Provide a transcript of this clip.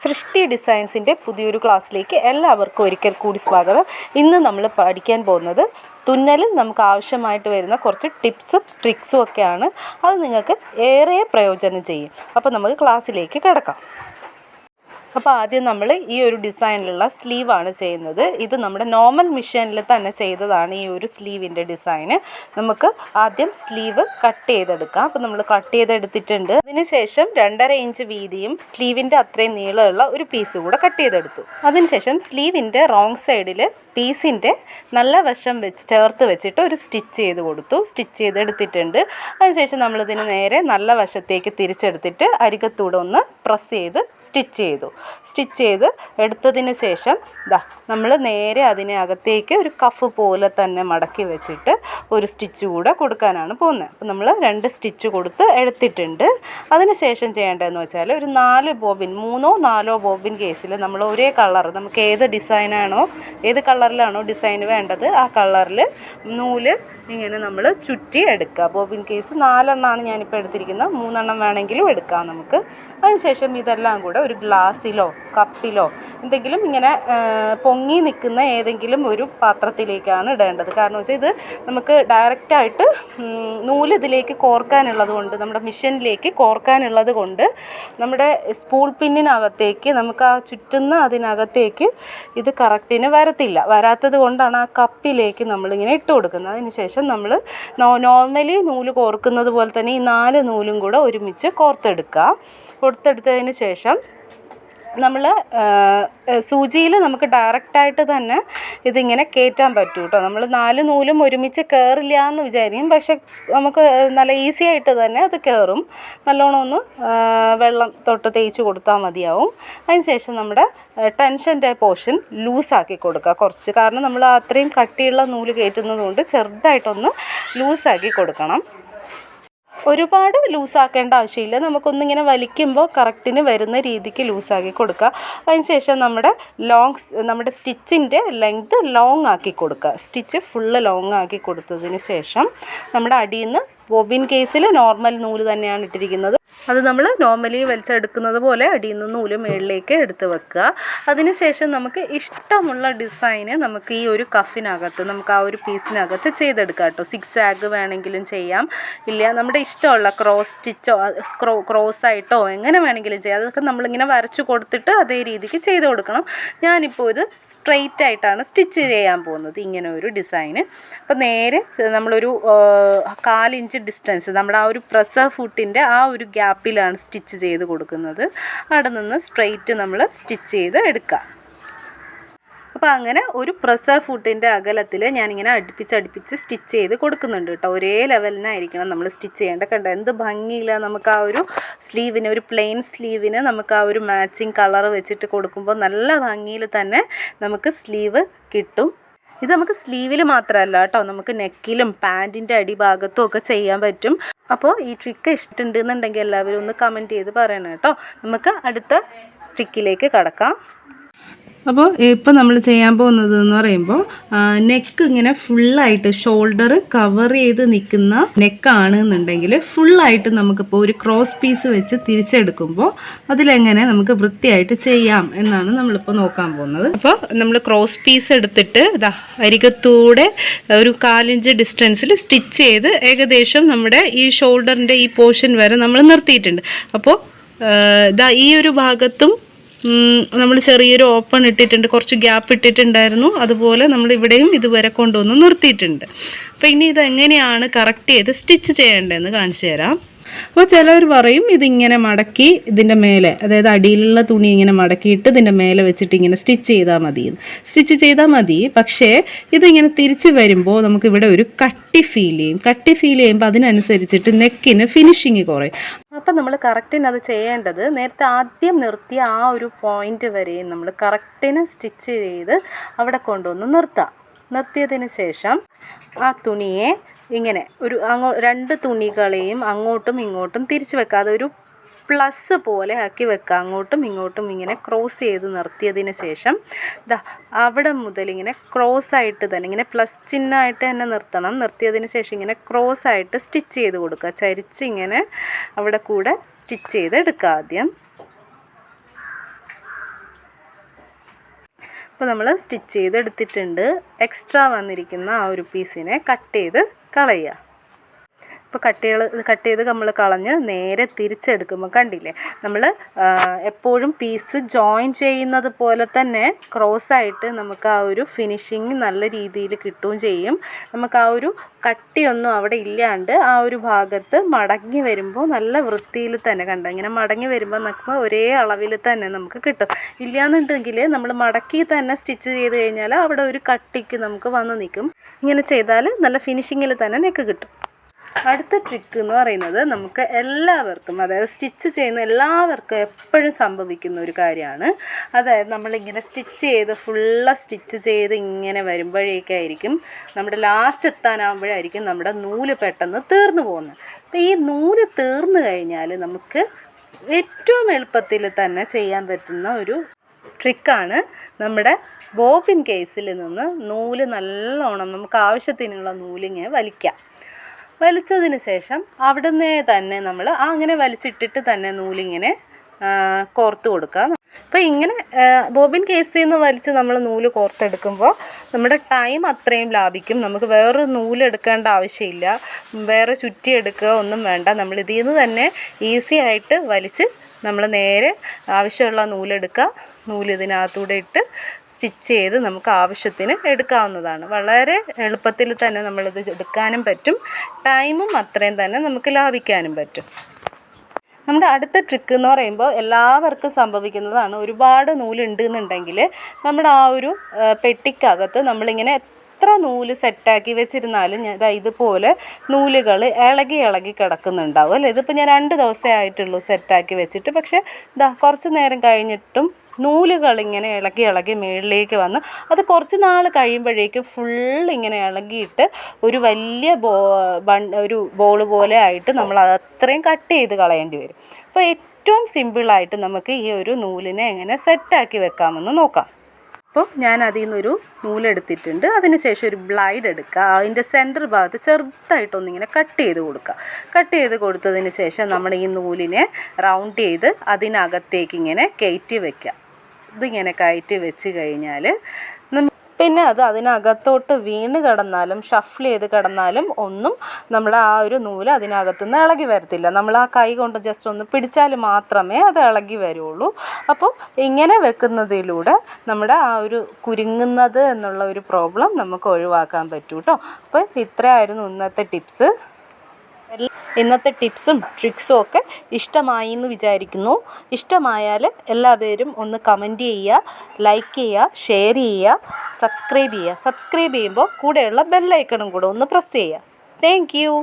സൃഷ്ടി ഡിസൈൻസിൻ്റെ പുതിയൊരു ക്ലാസ്സിലേക്ക് എല്ലാവർക്കും ഒരിക്കൽ കൂടി സ്വാഗതം. ഇന്ന് നമ്മൾ പഠിക്കാൻ പോകുന്നത് തുന്നലിൽ നമുക്ക് ആവശ്യമായിട്ട് വരുന്ന കുറച്ച് ടിപ്സും ട്രിക്സും ഒക്കെയാണ്. അത് നിങ്ങൾക്ക് ഏറെ പ്രയോജനം ചെയ്യും. അപ്പോൾ നമുക്ക് ക്ലാസ്സിലേക്ക് കിടക്കാം. അപ്പോൾ ആദ്യം നമ്മൾ ഈ ഒരു ഡിസൈനിലുള്ള സ്ലീവാണ് ചെയ്യുന്നത്. ഇത് നമ്മുടെ നോർമൽ മെഷീനിൽ തന്നെ ചെയ്തതാണ് ഈ ഒരു സ്ലീവിൻ്റെ ഡിസൈന്. നമുക്ക് ആദ്യം സ്ലീവ് കട്ട് ചെയ്തെടുക്കാം. അപ്പോൾ നമ്മൾ കട്ട് ചെയ്തെടുത്തിട്ടുണ്ട്. അതിനുശേഷം 2.5 ഇഞ്ച് വീതിയും സ്ലീവിൻ്റെ അത്രയും നീളമുള്ള ഒരു പീസ് കൂടെ കട്ട് ചെയ്തെടുത്തു. അതിനുശേഷം സ്ലീവിൻ്റെ റോങ് സൈഡിൽ പീസിൻ്റെ നല്ല വശം ചേർത്ത് വെച്ചിട്ട് ഒരു സ്റ്റിച്ച് ചെയ്ത് കൊടുത്തു. സ്റ്റിച്ച് ചെയ്തെടുത്തിട്ടുണ്ട്. അതിനുശേഷം നമ്മളിതിന് നേരെ നല്ല വശത്തേക്ക് തിരിച്ചെടുത്തിട്ട് അരികത്തൂടെ ഒന്ന് പ്രസ് ചെയ്ത് സ്റ്റിച്ച് ചെയ്ത് എടുത്തതിന് ശേഷം നമ്മൾ നേരെ അതിനെ അകത്തേക്ക് ഒരു കഫ് പോലെ തന്നെ മടക്കി വെച്ചിട്ട് ഒരു സ്റ്റിച്ച് കൂടെ കൊടുക്കാനാണ് പോകുന്നത്. അപ്പോൾ നമ്മൾ 2 സ്റ്റിച്ച് കൊടുത്ത് എടുത്തിട്ടുണ്ട്. അതിന് ശേഷം ചെയ്യേണ്ടതെന്ന് വെച്ചാൽ ഒരു 3 ബോബിൻ കേസിൽ നമ്മൾ ഒരേ കളർ, നമുക്ക് ഏത് ഡിസൈനാണോ ഏത് കളറിലാണോ ഡിസൈൻ വേണ്ടത് ആ കളറിൽ നൂല് ഇങ്ങനെ നമ്മൾ ചുറ്റി എടുക്കുക. ബോബിൻ കേസ് 4 എണ്ണമാണ് ഞാനിപ്പോൾ എടുത്തിരിക്കുന്നത്. 3 എണ്ണം വേണമെങ്കിലും എടുക്കാം നമുക്ക്. അതിനുശേഷം ഇതെല്ലാം കൂടെ ഒരു ഗ്ലാസ്സിലോ കപ്പിലോ എന്തെങ്കിലും ഇങ്ങനെ പൊങ്ങി നിൽക്കുന്ന ഏതെങ്കിലും ഒരു പാത്രത്തിലേക്കാണ് ഇടേണ്ടത്. കാരണം വെച്ചാൽ ഇത് നമുക്ക് ഡയറക്റ്റായിട്ട് നൂല് ഇതിലേക്ക് കോർക്കാനുള്ളത് കൊണ്ട്, നമ്മുടെ മിഷനിലേക്ക് കോർക്കാനുള്ളത് കൊണ്ട് നമ്മുടെ സ്പൂൾ പിന്നിനകത്തേക്ക് നമുക്ക് ആ ചുറ്റുന്ന അതിനകത്തേക്ക് ഇത് കറക്റ്റിന് വരാത്തത് കൊണ്ടാണ് ആ കപ്പിലേക്ക് നമ്മളിങ്ങനെ ഇട്ട് കൊടുക്കുന്നത്. അതിന് ശേഷം നമ്മൾ നോർമലി നൂല് കോർക്കുന്നത് പോലെ തന്നെ ഈ 4 നൂലും കൂടെ ഒരുമിച്ച് കോർത്തെടുത്തതിന് ശേഷം നമ്മൾ സൂചിയിൽ നമുക്ക് ഡയറക്റ്റായിട്ട് തന്നെ ഇതിങ്ങനെ കയറ്റാൻ പറ്റും കേട്ടോ. നമ്മൾ 4 നൂലും ഒരുമിച്ച് കയറില്ല എന്ന് വിചാരിക്കും, പക്ഷെ നമുക്ക് നല്ല ഈസി ആയിട്ട് തന്നെ അത് കയറും. നല്ലോണം ഒന്ന് വെള്ളം തൊട്ട് തേച്ച് കൊടുത്താൽ മതിയാവും. അതിനുശേഷം നമ്മുടെ ടെൻഷൻ്റെ പോർഷൻ ലൂസാക്കി കൊടുക്കുക കുറച്ച്. കാരണം നമ്മൾ അത്രയും കട്ടിയുള്ള നൂല് കയറ്റുന്നത് കൊണ്ട് ചെറുതായിട്ടൊന്ന് ലൂസാക്കി കൊടുക്കണം. ഒരുപാട് ലൂസാക്കേണ്ട ആവശ്യമില്ല. നമുക്കൊന്നിങ്ങനെ വലിക്കുമ്പോൾ കറക്റ്റിന് വരുന്ന രീതിക്ക് ലൂസാക്കി കൊടുക്കുക. അതിനുശേഷം നമ്മുടെ സ്റ്റിച്ചിൻ്റെ ലെങ്ത് ലോങ് ആക്കി കൊടുക്കുക. സ്റ്റിച്ച് ഫുള്ള് ലോങ് ആക്കി കൊടുത്തതിന് ശേഷം നമ്മുടെ അടിയിൽ നിന്ന് ബോബിൻ കേസിൽ നോർമൽ നൂല് തന്നെയാണ് ഇട്ടിരിക്കുന്നത്. അത് നമ്മൾ നോർമലി വലിച്ചെടുക്കുന്നത് പോലെ അടിയിൽ നിന്ന് നൂല് മുകളിലേക്ക് എടുത്ത് വെക്കുക. അതിനുശേഷം നമുക്ക് ഇഷ്ടമുള്ള ഡിസൈന് നമുക്ക് ഈ ഒരു കഫിനകത്ത്, നമുക്ക് ആ ഒരു പീസിനകത്ത് ചെയ്തെടുക്കാം കേട്ടോ. 6 ആഗ് വേണമെങ്കിലും ചെയ്യാം, ഇല്ല നമ്മുടെ ഇഷ്ടമുള്ള ക്രോസ് സ്റ്റിച്ചോ ക്രോസായിട്ടോ എങ്ങനെ വേണമെങ്കിലും ചെയ്യാം. അതൊക്കെ നമ്മളിങ്ങനെ വരച്ച് കൊടുത്തിട്ട് അതേ രീതിക്ക് ചെയ്ത് കൊടുക്കണം. ഞാനിപ്പോൾ ഇത് സ്ട്രെയിറ്റ് ആയിട്ടാണ് സ്റ്റിച്ച് ചെയ്യാൻ പോകുന്നത്, ഇങ്ങനെ ഒരു ഡിസൈന്. അപ്പോൾ നേരെ നമ്മളൊരു 1/4 ഇഞ്ച് ഡിസ്റ്റൻസ് നമ്മുടെ ആ ഒരു പ്രസർ ഫുട്ടിൻ്റെ ആ ഒരു ഗ്യാപ്പിലാണ് സ്റ്റിച്ച് ചെയ്ത് കൊടുക്കുന്നത്. അവിടെ നിന്ന് സ്ട്രെയിറ്റ് നമ്മൾ സ്റ്റിച്ച് ചെയ്ത് എടുക്കുക. അപ്പോൾ അങ്ങനെ ഒരു പ്രസർ ഫുട്ടിൻ്റെ അകലത്തിൽ ഞാനിങ്ങനെ അടുപ്പിച്ച് സ്റ്റിച്ച് ചെയ്ത് കൊടുക്കുന്നുണ്ട് കേട്ടോ. ഒരേ ലെവലിനായിരിക്കണം നമ്മൾ സ്റ്റിച്ച് ചെയ്യേണ്ട. കണ്ടോ എന്ത് ഭംഗിയില്ല. നമുക്ക് ആ ഒരു സ്ലീവിന്, ഒരു പ്ലെയിൻ സ്ലീവിന് നമുക്ക് ആ ഒരു മാച്ചിങ് കളർ വെച്ചിട്ട് കൊടുക്കുമ്പോൾ നല്ല ഭംഗിയിൽ തന്നെ നമുക്ക് സ്ലീവ് കിട്ടും. ഇത് നമുക്ക് സ്ലീവിൽ മാത്രമല്ല കേട്ടോ, നമുക്ക് നെക്കിലും പാൻറ്റിൻ്റെ അടിഭാഗത്തും ഒക്കെ ചെയ്യാൻ പറ്റും. അപ്പോൾ ഈ ട്രിക്ക് ഇഷ്ടമുണ്ടെന്നുണ്ടെങ്കിൽ എല്ലാവരും ഒന്ന് കമൻറ്റ് ചെയ്ത് പറയണം കേട്ടോ. നമുക്ക് അടുത്ത ട്രിക്കിലേക്ക് കടക്കാം. അപ്പോൾ ഇപ്പോൾ നമ്മൾ ചെയ്യാൻ പോകുന്നത് എന്ന് പറയുമ്പോൾ നെക്ക് ഇങ്ങനെ ഫുള്ളായിട്ട് ഷോൾഡർ കവർ ചെയ്ത് നിൽക്കുന്ന നെക്കാണ് എന്നുണ്ടെങ്കിൽ ഫുള്ളായിട്ട് നമുക്കിപ്പോൾ ഒരു ക്രോസ് പീസ് വെച്ച് തിരിച്ചെടുക്കുമ്പോൾ അതിലെങ്ങനെ നമുക്ക് വൃത്തിയായിട്ട് ചെയ്യാം എന്നാണ് നമ്മളിപ്പോൾ നോക്കാൻ പോകുന്നത്. അപ്പോൾ നമ്മൾ ക്രോസ് പീസ് എടുത്തിട്ട് അരികത്തൂടെ ഒരു 1/4 ഇഞ്ച് ഡിസ്റ്റൻസിൽ സ്റ്റിച്ച് ചെയ്ത് ഏകദേശം നമ്മുടെ ഈ ഷോൾഡറിൻ്റെ ഈ പോർഷൻ വരെ നമ്മൾ നിർത്തിയിട്ടുണ്ട്. അപ്പോൾ ഈ ഒരു ഭാഗത്തും നമ്മൾ ചെറിയൊരു ഓപ്പൺ ഇട്ടിട്ടുണ്ട്, കുറച്ച് ഗ്യാപ്പ് ഇട്ടിട്ടുണ്ടായിരുന്നു. അതുപോലെ നമ്മൾ ഇവിടെയും ഇതുവരെ കൊണ്ടുവന്ന് നിർത്തിയിട്ടുണ്ട്. അപ്പോൾ ഇനി ഇതെങ്ങനെയാണ് കറക്റ്റ് ചെയ്ത് സ്റ്റിച്ച് ചെയ്യേണ്ടതെന്ന് കാണിച്ചു തരാം. അപ്പോൾ ചിലർ പറയും ഇതിങ്ങനെ മടക്കി ഇതിൻ്റെ മേലെ, അതായത് അടിയിലുള്ള തുണി ഇങ്ങനെ മടക്കിയിട്ട് ഇതിൻ്റെ മേലെ വെച്ചിട്ട് ഇങ്ങനെ സ്റ്റിച്ച് ചെയ്താൽ മതി. പക്ഷേ ഇതിങ്ങനെ തിരിച്ച് വരുമ്പോൾ നമുക്കിവിടെ ഒരു കട്ടി ഫീൽ ചെയ്യുമ്പോൾ അതിനനുസരിച്ചിട്ട് നെക്കിന് ഫിനിഷിങ് കുറയും. അപ്പം നമ്മൾ കറക്റ്റിന് അത് ചെയ്യേണ്ടത് നേരത്തെ ആദ്യം നിർത്തിയ ആ ഒരു പോയിൻ്റ് വരെയും നമ്മൾ കറക്റ്റിന് സ്റ്റിച്ച് ചെയ്ത് അവിടെ കൊണ്ടുവന്ന് നിർത്തിയതിന് ശേഷം ആ തുണിയെ ഇങ്ങനെ ഒരു 2 തുണികളെയും അങ്ങോട്ടും ഇങ്ങോട്ടും തിരിച്ച് വെക്കുക. അതൊരു പ്ലസ് പോലെ ആക്കി വെക്കുക. അങ്ങോട്ടും ഇങ്ങോട്ടും ഇങ്ങനെ ക്രോസ് ചെയ്ത് നിർത്തിയതിന് ശേഷം അവിടെ മുതൽ ഇങ്ങനെ ക്രോസായിട്ട് തന്നെ ഇങ്ങനെ പ്ലസ് ചിഹ്നമായിട്ട് തന്നെ നിർത്തണം. നിർത്തിയതിന് ശേഷം ഇങ്ങനെ ക്രോസായിട്ട് സ്റ്റിച്ച് ചെയ്ത് കൊടുക്കുക. ചരിച്ച് ഇങ്ങനെ അവിടെ കൂടെ സ്റ്റിച്ച് ചെയ്ത് എടുക്കുക ആദ്യം. ഇപ്പോൾ നമ്മൾ സ്റ്റിച്ച് ചെയ്തെടുത്തിട്ടുണ്ട്. എക്സ്ട്രാ വന്നിരിക്കുന്ന ആ ഒരു പീസിനെ കട്ട് ചെയ്ത് കളയുക. ഇപ്പോൾ കട്ട് ചെയ്ത് നമ്മൾ കളഞ്ഞ് നേരെ തിരിച്ചെടുക്കുമ്പോൾ കണ്ടില്ലേ, നമ്മൾ എപ്പോഴും പീസ് ജോയിൻ ചെയ്യുന്നത് പോലെ തന്നെ ക്രോസായിട്ട് നമുക്ക് ആ ഒരു ഫിനിഷിങ് നല്ല രീതിയിൽ കിട്ടുകയും ചെയ്യും. നമുക്ക് ആ ഒരു കട്ടിയൊന്നും അവിടെ ഇല്ലാണ്ട് ആ ഒരു ഭാഗത്ത് മടങ്ങി വരുമ്പോൾ നല്ല വൃത്തിയിൽ തന്നെ കണ്ടോ, ഇങ്ങനെ മടങ്ങി വരുമ്പോൾ നോക്കുമ്പോൾ ഒരേ അളവിൽ തന്നെ നമുക്ക് കിട്ടും. ഇല്ലയെന്നുണ്ടെങ്കിൽ നമ്മൾ മടക്കി തന്നെ സ്റ്റിച്ച് ചെയ്ത് കഴിഞ്ഞാൽ അവിടെ ഒരു കട്ടിക്ക് നമുക്ക് വന്ന് നിൽക്കും. ഇങ്ങനെ ചെയ്താൽ നല്ല ഫിനിഷിങ്ങിൽ തന്നെ നെക്ക് കിട്ടും. അടുത്ത ട്രിക്ക് എന്ന് പറയുന്നത് നമുക്ക് എല്ലാവർക്കും, അതായത് സ്റ്റിച്ച് ചെയ്യുന്ന എല്ലാവർക്കും എപ്പോഴും സംഭവിക്കുന്ന ഒരു കാര്യമാണ്. അതായത് നമ്മളിങ്ങനെ സ്റ്റിച്ച് ചെയ്ത് ഇങ്ങനെ വരുമ്പോഴേക്കായിരിക്കും നമ്മുടെ ലാസ്റ്റ് എത്താനാകുമ്പോഴായിരിക്കും നമ്മുടെ നൂല് പെട്ടെന്ന് തീർന്നു പോകുന്നത്. അപ്പോൾ ഈ നൂല് തീർന്നു കഴിഞ്ഞാൽ നമുക്ക് ഏറ്റവും എളുപ്പത്തിൽ തന്നെ ചെയ്യാൻ പറ്റുന്ന ഒരു ട്രിക്കാണ് നമ്മുടെ ബോബിൻ കേസിൽ നിന്ന് നൂല് നല്ലോണം നമുക്ക് ആവശ്യത്തിനുള്ള നൂലിങ്ങനെ വലിച്ചതിന് ശേഷം അവിടുന്ന് തന്നെ നമ്മൾ അങ്ങനെ വലിച്ചിട്ടിട്ട് തന്നെ നൂലിങ്ങനെ കോർത്ത് കൊടുക്കുക. അപ്പോൾ ഇങ്ങനെ ബോബിൻ കേസിൽ നിന്ന് വലിച്ച് നമ്മൾ നൂല് കോർത്തെടുക്കുമ്പോൾ നമ്മുടെ ടൈം അത്രയും ലാഭിക്കും. നമുക്ക് വേറൊരു നൂലെടുക്കേണ്ട ആവശ്യമില്ല, വേറെ ചുറ്റിയെടുക്കുക ഒന്നും വേണ്ട. നമ്മൾ ഇതിൽ നിന്ന് തന്നെ ഈസി ആയിട്ട് വലിച്ച് നമ്മൾ നേരെ ആവശ്യമുള്ള നൂലെടുക്കുക, നൂല് ഇതിനകത്തൂടെ ഇട്ട് സ്റ്റിച്ച് ചെയ്ത് നമുക്ക് ആവശ്യത്തിന് എടുക്കാവുന്നതാണ്. വളരെ എളുപ്പത്തിൽ തന്നെ നമ്മളിത് എടുക്കാനും പറ്റും, ടൈമും അത്രയും തന്നെ നമുക്ക് ലാഭിക്കാനും പറ്റും. നമ്മുടെ അടുത്ത ട്രിക്ക് എന്ന് പറയുമ്പോൾ എല്ലാവർക്കും സംഭവിക്കുന്നതാണ്. ഒരുപാട് നൂലുണ്ട് എന്നുണ്ടെങ്കിൽ നമ്മുടെ ആ ഒരു പെട്ടിക്കകത്ത് നമ്മളിങ്ങനെ എത്ര നൂല് സെറ്റാക്കി വെച്ചിരുന്നാലും ഇതുപോലെ നൂലുകൾ ഇളകി കിടക്കുന്നുണ്ടാവും അല്ലേ. ഇതിപ്പോൾ ഞാൻ 2 ദിവസമേ ആയിട്ടുള്ളൂ സെറ്റാക്കി വെച്ചിട്ട്. പക്ഷേ കുറച്ച് നേരം കഴിഞ്ഞിട്ടും നൂലുകളിങ്ങനെ ഇളകി മുകളിലേക്ക് വന്ന് അത് കുറച്ച് നാൾ കഴിയുമ്പോഴേക്കും ഇങ്ങനെ ഇളകിയിട്ട് ഒരു വലിയ ഒരു ബോൾ പോലെ ആയിട്ട് നമ്മൾ അത്രയും കട്ട് ചെയ്ത് കളയേണ്ടി വരും. അപ്പോൾ ഏറ്റവും സിമ്പിളായിട്ട് നമുക്ക് ഈ ഒരു നൂലിനെ എങ്ങനെ സെറ്റാക്കി വെക്കാമെന്ന് നോക്കാം. അപ്പോൾ ഞാൻ അതിൽ നിന്നൊരു നൂലെടുത്തിട്ടുണ്ട്. അതിനുശേഷം ഒരു ബ്ലൈഡ് എടുക്കുക, അതിൻ്റെ സെൻറ്റർ ഭാഗത്ത് ചെറുതായിട്ടൊന്നിങ്ങനെ കട്ട് ചെയ്ത് കൊടുക്കുക. കട്ട് ചെയ്ത് കൊടുത്തതിന് ശേഷം നമ്മൾ ഈ നൂലിനെ റൗണ്ട് ചെയ്ത് അതിനകത്തേക്ക് ഇങ്ങനെ കയറ്റി വയ്ക്കുക. ഇതിങ്ങനെ കയറ്റി വെച്ച് കഴിഞ്ഞാൽ പിന്നെ അത് അതിനകത്തോട്ട് വീണ് കിടന്നാലും ഷഫിൾ ചെയ്ത് കിടന്നാലും ഒന്നും നമ്മുടെ ആ ഒരു നൂല് അതിനകത്തുനിന്ന് ഇളകി വരത്തില്ല. നമ്മൾ ആ കൈ കൊണ്ട് ജസ്റ്റ് ഒന്ന് പിടിച്ചാൽ മാത്രമേ അത് ഇളകി വരുള്ളൂ. അപ്പോൾ ഇങ്ങനെ വെക്കുന്നതിലൂടെ നമ്മുടെ ആ ഒരു കുരുങ്ങുന്നത് എന്നുള്ള ഒരു പ്രോബ്ലം നമുക്ക് ഒഴിവാക്കാൻ പറ്റും കേട്ടോ. അപ്പോൾ ഇത്രയായിരുന്നു ഇന്നത്തെ ടിപ്സ്. ഇന്നത്തെ ടിപ്സും ട്രിക്സും ഒക്കെ ഇഷ്ടമായി എന്ന് വിചാരിക്കുന്നു. ഇഷ്ടമായാൽ എല്ലാവരും ഒന്ന് കമൻറ്റ് ചെയ്യുക, ലൈക്ക് ചെയ്യുക, ഷെയർ ചെയ്യുക, സബ്സ്ക്രൈബ് ചെയ്യുക. സബ്സ്ക്രൈബ് ചെയ്യുമ്പോൾ കൂടെയുള്ള ബെല്ലൈക്കണും കൂടെ ഒന്ന് പ്രസ് ചെയ്യുക. Thank you.